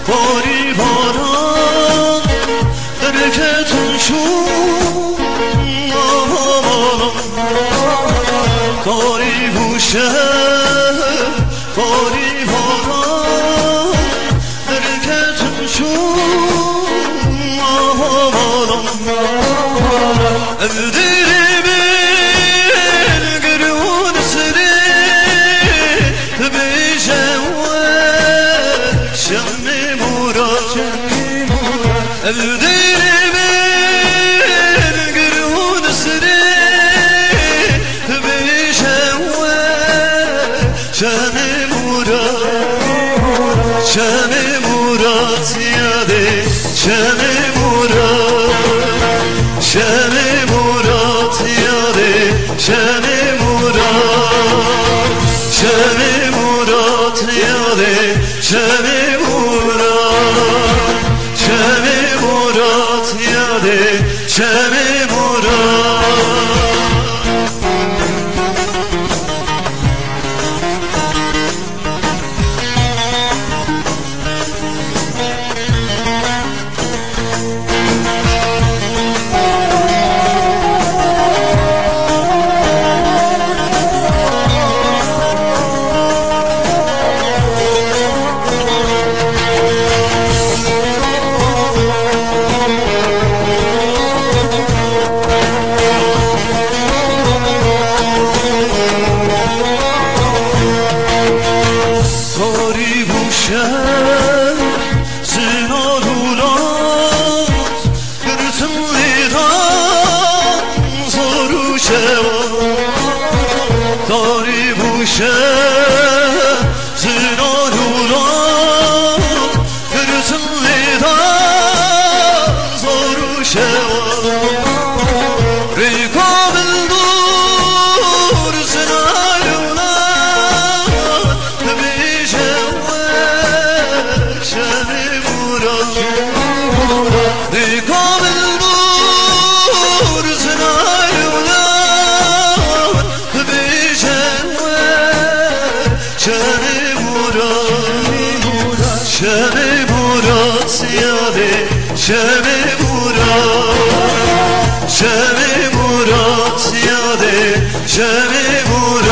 باری باران درکتون شد کاری بوشه باری باران درکتون شد evdiri bir gürün siri Şemmi Murat evdiri bir gürün siri Şemmi Murat yade Şemmi Murat yade Şemmi Murat yade Şemmi Murat yade Şemmi Dari buşe zinarulan Gürtün lidan zoru şeva Rikabil dur zinarulan Bişewe Şemmi Murat Rikabil dur zinarulan Şemmi Murat yade Şemmi Murat yade Şemmi Murat